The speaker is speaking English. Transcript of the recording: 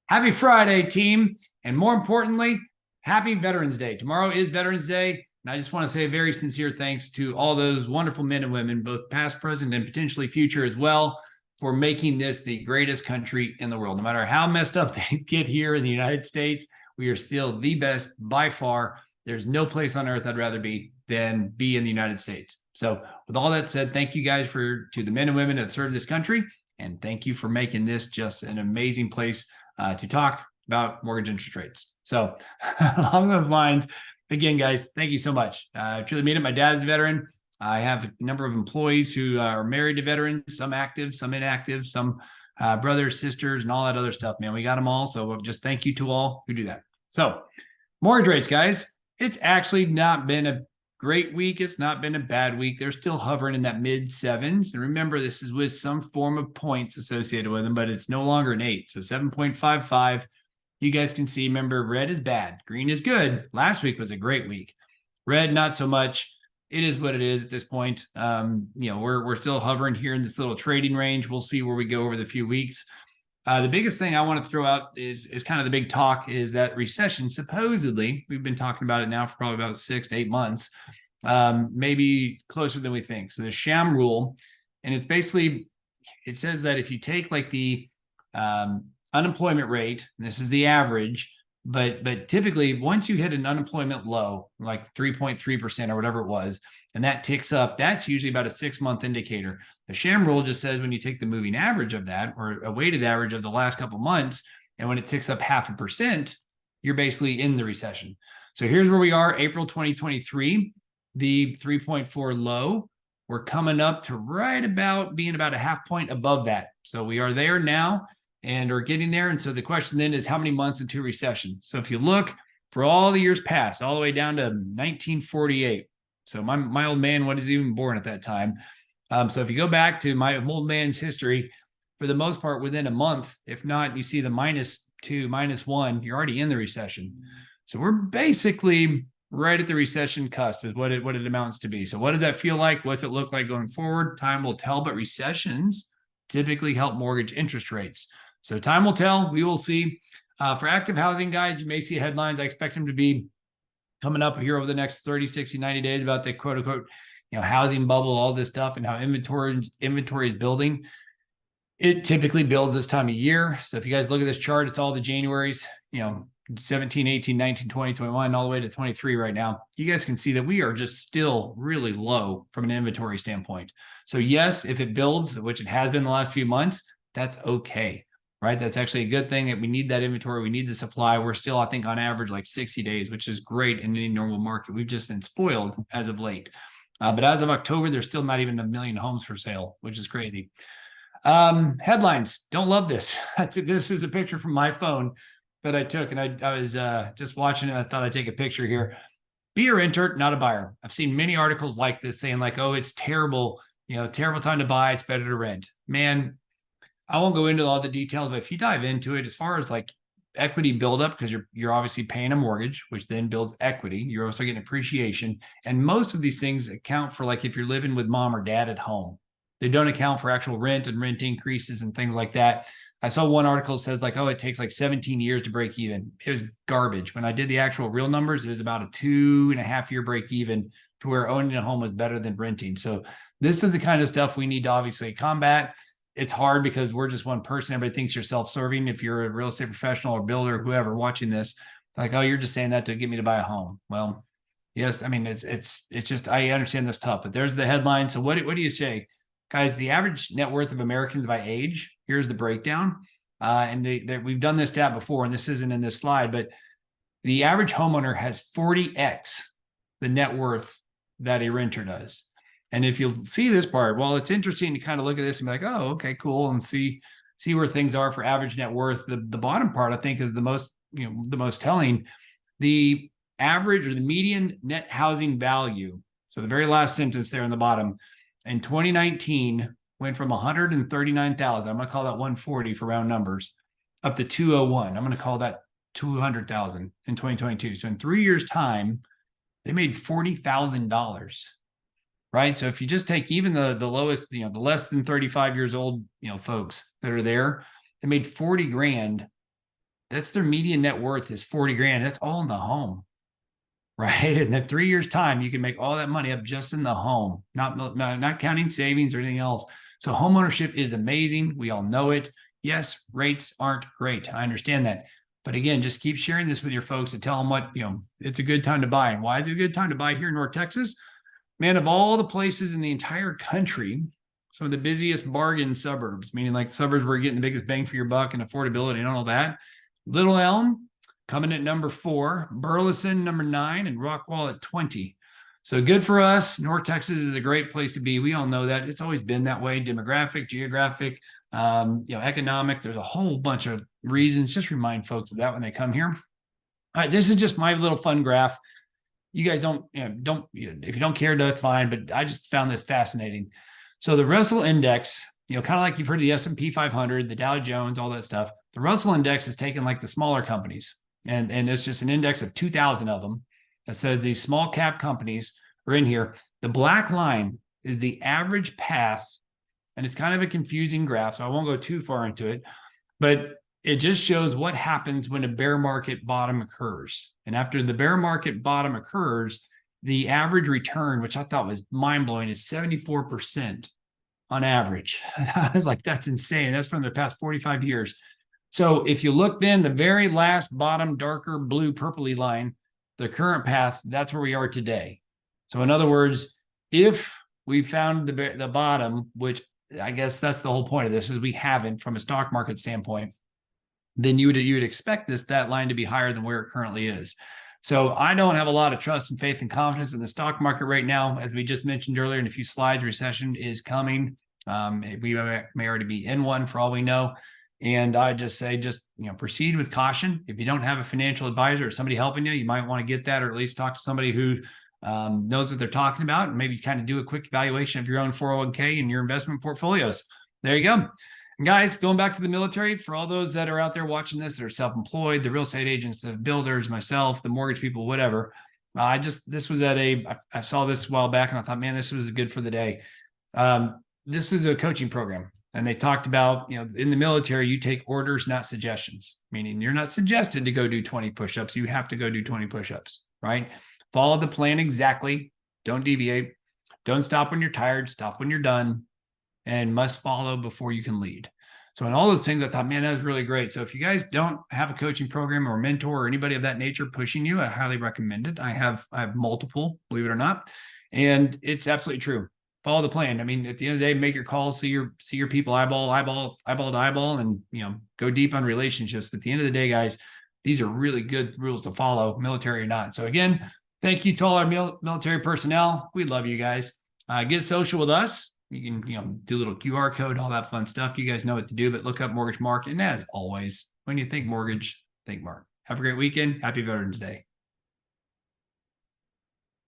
Happy Friday, team. And more importantly, happy Veterans Day. Tomorrow is Veterans Day. And I just want to say a very sincere thanks to all those wonderful men and women, both past, present, and potentially future as well, for making this the greatest country in the world. No matter how messed up they get here in the United States, we are still the best by far. There's no place on earth I'd rather be than be in the United States. So with all that said, thank you guys to the men and women that have served this country. And thank you for making this just an amazing place to talk about mortgage interest rates. So along those lines, again, guys, thank you so much. I truly mean it. My dad is a veteran. I have a number of employees who are married to veterans, some active, some inactive, some brothers, sisters, and all that other stuff, man. We got them all. So just thank you to all who do that. So mortgage rates, guys, it's actually not been a great week. It's not been a bad week. They're still hovering in that mid sevens. And remember, this is with some form of points associated with them, but it's no longer an 8. So 7.55. You guys can see, remember, red is bad. Green is good. Last week was a great week. Red, not so much. It is what it is at this point. We're still hovering here in this little trading range. We'll see where we go over the few weeks. The biggest thing I want to throw out is kind of the big talk is that recession, supposedly, we've been talking about it now for probably about 6 to 8 months, maybe closer than we think. So the sham rule, and it's basically, it says that if you take like the unemployment rate, and this is the average, but typically once you hit an unemployment low, like 3.3% or whatever it was, and that ticks up, that's usually about a 6-month indicator. The sham rule just says when you take the moving average of that, or a weighted average of the last couple of months, and when it ticks up 0.5%, you're basically in the recession. So here's where we are, April 2023, the 3.4 low. We're coming up to right about being about a 0.5 point above that. So we are there now and are getting there. And so the question then is how many months into recession? So if you look for all the years past, all the way down to 1948. So my old man wasn't even born at that time. So if you go back to my old man's history, for the most part, within a month, if not, you see the -2, -1, you're already in the recession. So we're basically right at the recession cusp is what it amounts to be. So what does that feel like? What's it look like going forward? Time will tell, but recessions typically help mortgage interest rates. So time will tell. We will see. For active housing guys, you may see headlines. I expect them to be coming up here over the next 30, 60, 90 days about the quote unquote, housing bubble, all this stuff, and how inventory is building. It typically builds this time of year. So if you guys look at this chart, it's all the Januaries, 17, 18, 19, 20, 21, all the way to 23 right now. You guys can see that we are just still really low from an inventory standpoint. So yes, if it builds, which it has been the last few months, that's okay, right? That's actually a good thing that we need that inventory. We need the supply. We're still, I think, on average, like 60 days, which is great in any normal market. We've just been spoiled as of late. But as of October, there's still not even 1 million homes for sale, which is crazy. Headlines. Don't love this. This is a picture from my phone that I took, and I was just watching it. I thought I'd take a picture here. Be a renter, not a buyer. I've seen many articles like this saying like, oh, it's terrible, terrible time to buy. It's better to rent. Man, I won't go into all the details, but if you dive into it, as far as like equity buildup, because you're obviously paying a mortgage, which then builds equity. You're also getting appreciation. And most of these things account for like if you're living with mom or dad at home. They don't account for actual rent and rent increases and things like that. I saw one article that says like, oh, it takes like 17 years to break even. It was garbage. When I did the actual real numbers, it was about a 2.5 year break even to where owning a home was better than renting. So this is the kind of stuff we need to obviously combat. It's hard because we're just one person. Everybody thinks you're self-serving. If you're a real estate professional or builder, whoever watching this, like, oh, you're just saying that to get me to buy a home. Well, yes, I mean, it's just, I understand this tough, but there's the headline. So what do you say? Guys, the average net worth of Americans by age, here's the breakdown. And we've done this stat before, and this isn't in this slide, but the average homeowner has 40x the net worth that a renter does. And if you'll see this part, well, it's interesting to kind of look at this and be like, oh, okay, cool, and see where things are for average net worth. The bottom part, I think, is the most telling. The average or the median net housing value. So the very last sentence there in the bottom, in 2019 went from 139,000. I'm going to call that 140 for round numbers, up to 201. I'm going to call that 200,000 in 2022. So in 3 years' time, they made $40,000. Right. So if you just take even the lowest, the less than 35 years old, folks that are there, they made 40 grand that's their median net worth is 40 grand. That's all in the home, right? And in 3 years time, you can make all that money up just in the home, not counting savings or anything else. So home ownership is amazing. We all know it. Yes, rates aren't great. I understand that. But again, just keep sharing this with your folks and tell them what, it's a good time to buy. And why is it a good time to buy here in North Texas? Man, of all the places in the entire country, some of the busiest bargain suburbs, meaning like suburbs where you're getting the biggest bang for your buck and affordability and all that. Little Elm coming at number 4, Burleson number 9, and Rockwall at 20. So good for us. North Texas is a great place to be. We all know that. It's always been that way. Demographic, geographic, economic. There's a whole bunch of reasons. Just remind folks of that when they come here. All right, this is just my little fun graph. You guys if you don't care, that's fine. But I just found this fascinating. So the Russell Index, kind of like you've heard of the S&P 500, the Dow Jones, all that stuff. The Russell Index is taking like the smaller companies, and it's just an index of 2,000 of them that says these small cap companies are in here. The black line is the average path, and it's kind of a confusing graph, so I won't go too far into it, but it just shows what happens when a bear market bottom occurs. And after the bear market bottom occurs, the average return, which I thought was mind-blowing, is 74% on average. I was like, that's insane. That's from the past 45 years. So if you look then, the very last bottom, darker blue, purpley line, the current path, that's where we are today. So in other words, if we found the bottom, which I guess that's the whole point of this, is we haven't from a stock market standpoint, then you would expect that line to be higher than where it currently is. So I don't have a lot of trust and faith and confidence in the stock market right now. As we just mentioned earlier in a few slides, recession is coming. We may already be in one for all we know. And I just say, proceed with caution. If you don't have a financial advisor or somebody helping you, you might want to get that, or at least talk to somebody who knows what they're talking about, and maybe kind of do a quick evaluation of your own 401k and your investment portfolios. There you go. And guys, going back to the military, for all those that are out there watching this that are self-employed, the real estate agents, the builders, myself, the mortgage people, whatever, I saw this a while back and I thought, man, this was good for the day. This is a coaching program. And they talked about, in the military, you take orders, not suggestions, meaning you're not suggested to go do 20 push-ups. You have to go do 20 push-ups, right? Follow the plan exactly. Don't deviate. Don't stop when you're tired. Stop when you're done. And must follow before you can lead. So in all those things, I thought, man, that was really great. So if you guys don't have a coaching program or mentor or anybody of that nature pushing you, I highly recommend it. I have multiple, believe it or not. And it's absolutely true. Follow the plan. I mean, at the end of the day, make your calls, see your people eyeball to eyeball, and go deep on relationships. But at the end of the day, guys, these are really good rules to follow, military or not. So again, thank you to all our military personnel. We love you guys. Get social with us. You can do a little QR code, all that fun stuff. You guys know what to do, but look up Mortgage Mark. And as always, when you think mortgage, think Mark. Have a great weekend. Happy Veterans Day.